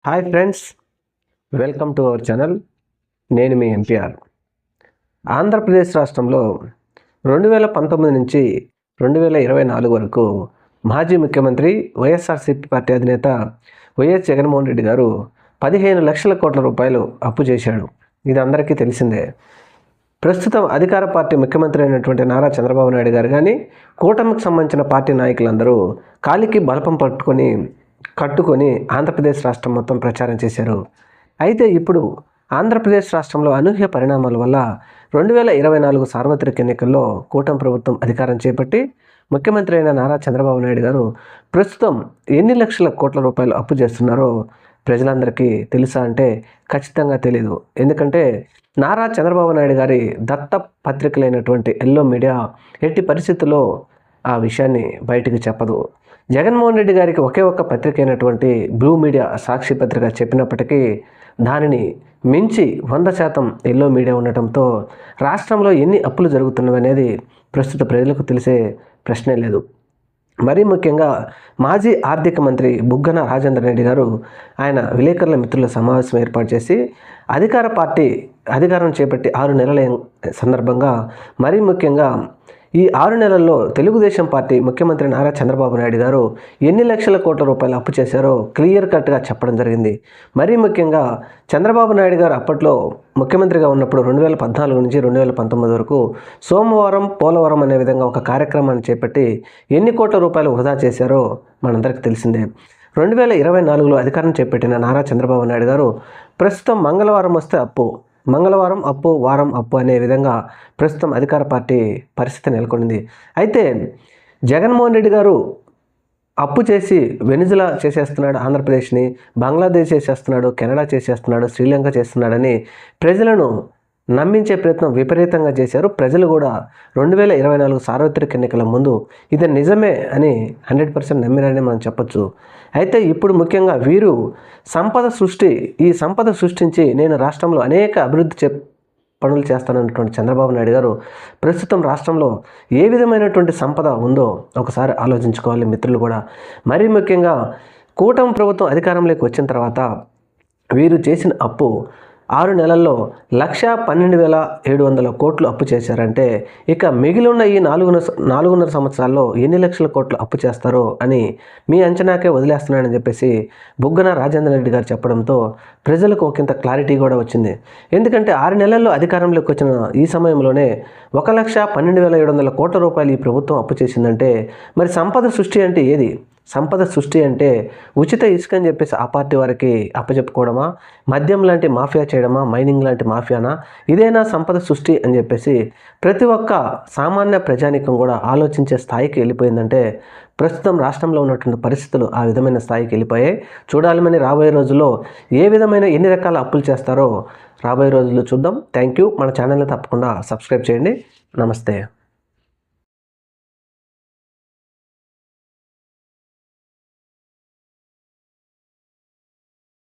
Hi friends, welcome to our channel. నేను మీ MPR. Andhra Pradesh రాష్ట్రంలో 2019 నుంచి 2024 వరకు మాజీ ముఖ్యమంత్రి వైఎస్ఆర్సీపీ పార్టీ అధినేత వైఎస్ జగన్మోహన్ రెడ్డి గారు 15 లక్షల కోట్ల రూపాయలు అప్పు చేశాడు. ఇది అందరికీ తెలిసిందే. ప్రస్తుతం అధికార పార్టీ ముఖ్యమంత్రి అయినటువంటి నారా చంద్రబాబు నాయుడు గారు కానీ, కూటమికి సంబంధించిన పార్టీ నాయకులందరూ కాలికి బలపం కట్టుకొని ఆంధ్రప్రదేశ్ రాష్ట్రం మొత్తం ప్రచారం చేశారు. అయితే ఇప్పుడు ఆంధ్రప్రదేశ్ రాష్ట్రంలో అనూహ్య పరిణామాల వల్ల 2024 సార్వత్రిక ఎన్నికల్లో కూటమి ప్రభుత్వం అధికారం చేపట్టి ముఖ్యమంత్రి అయిన నారా చంద్రబాబు నాయుడు గారు ప్రస్తుతం ఎన్ని లక్షల కోట్ల రూపాయలు అప్పు చేస్తున్నారో ప్రజలందరికీ తెలుసా అంటే ఖచ్చితంగా తెలియదు. ఎందుకంటే నారా చంద్రబాబు నాయుడు గారి దత్త పత్రికలైనటువంటి ఎల్లో మీడియా ఎట్టి పరిస్థితుల్లో ఆ విషయాన్ని బయటికి చెప్పదు. జగన్మోహన్ రెడ్డి గారికి ఒకే ఒక్క పత్రిక అయినటువంటి బ్లూ మీడియా సాక్షి పత్రిక చెప్పినప్పటికీ దానిని మించి 100% ఎల్లో మీడియా ఉండటంతో రాష్ట్రంలో ఎన్ని అప్పులు జరుగుతున్నవి అనేది ప్రస్తుత ప్రజలకు తెలిసే ప్రశ్నే లేదు. మరీ ముఖ్యంగా మాజీ ఆర్థిక మంత్రి బుగ్గన రాజేంద్ర రెడ్డి గారు ఆయన విలేకరుల మిత్రుల సమావేశం ఏర్పాటు చేసి అధికార పార్టీ అధికారం చేపట్టి 6 నెలల సందర్భంగా మరీ ముఖ్యంగా ఈ 6 నెలల్లో తెలుగుదేశం పార్టీ ముఖ్యమంత్రి నారా చంద్రబాబు నాయుడు గారు ఎన్ని లక్షల కోట్ల రూపాయలు అప్పు చేశారో క్లియర్ కట్గా చెప్పడం జరిగింది. మరీ ముఖ్యంగా చంద్రబాబు నాయుడు గారు అప్పట్లో ముఖ్యమంత్రిగా ఉన్నప్పుడు 2014 నుంచి 2019 వరకు సోమవారం పోలవరం అనే విధంగా ఒక కార్యక్రమాన్ని చేపట్టి ఎన్ని కోట్ల రూపాయలు వృధా చేశారో మనందరికీ తెలిసిందే. 2024లో అధికారం చేపట్టిన నారా చంద్రబాబు నాయుడు గారు ప్రస్తుతం మంగళవారం వస్తే అప్పు, మంగళవారం అప్పు, వారం అప్పు అనే విధంగా ప్రస్తుతం అధికార పార్టీ పరిస్థితి నెలకొంది. అయితే జగన్మోహన్ రెడ్డి గారు అప్పు చేసి వెనిజులా చేసేస్తున్నాడు, ఆంధ్రప్రదేశ్ని బంగ్లాదేశ్ చేసేస్తున్నాడు, కెనడా చేసేస్తున్నాడు, శ్రీలంక చేస్తున్నాడని ప్రజలను నమ్మించే ప్రయత్నం విపరీతంగా చేశారు. ప్రజలు కూడా 2024 సార్వత్రిక ఎన్నికల ముందు ఇది నిజమే అని 100% నమ్మిరని మనం చెప్పొచ్చు. అయితే ఇప్పుడు ముఖ్యంగా వీరు ఈ సంపద సృష్టించి నేను రాష్ట్రంలో అనేక అభివృద్ధి పనులు చేస్తానన్నటువంటి చంద్రబాబు నాయుడు గారు ప్రస్తుతం రాష్ట్రంలో ఏ విధమైనటువంటి సంపద ఉందో ఒకసారి ఆలోచించుకోవాలి మిత్రులు కూడా. మరీ ముఖ్యంగా కూటమి ప్రభుత్వం అధికారంలోకి వచ్చిన తర్వాత వీరు చేసిన అప్పు 6 నెలల్లో 1,12,700 కోట్లు అప్పు చేశారంటే ఇక మిగిలి ఉన్న ఈ 4.5 సంవత్సరాల్లో ఎన్ని లక్షల కోట్లు అప్పు చేస్తారో అని మీ అంచనాకే వదిలేస్తున్నానని చెప్పేసి బుగ్గన రాజేంద్ర రెడ్డి గారు చెప్పడంతో ప్రజలకు ఒకంత క్లారిటీ కూడా వచ్చింది. ఎందుకంటే 6 నెలల్లో అధికారంలోకి వచ్చిన ఈ సమయంలోనే 1,12,700 కోట్ల రూపాయలు ఈ ప్రభుత్వం అప్పు చేసిందంటే మరి సంపద సృష్టి అంటే ఏది? సంపద సృష్టి అంటే ఉచిత ఇసుక అని చెప్పేసి ఆ పార్టీ వారికి అప్పచెప్పుకోవడమా, మద్యం లాంటి మాఫియా చేయడమా, మైనింగ్ లాంటి మాఫియానా? ఇదేనా సంపద సృష్టి అని చెప్పేసి ప్రతి ఒక్క సామాన్య ప్రజానీకం కూడా ఆలోచించే స్థాయికి వెళ్ళిపోయిందంటే ప్రస్తుతం రాష్ట్రంలో ఉన్నటువంటి పరిస్థితులు ఆ విధమైన స్థాయికి వెళ్ళిపోయాయి. చూడాలి రాబోయే రోజుల్లో ఏ విధమైన ఎన్ని రకాల అప్పులు చేస్తారో రాబోయే రోజుల్లో చూద్దాం. Thank you. మన ఛానల్ని తప్పకుండా సబ్స్క్రైబ్ చేయండి. నమస్తే.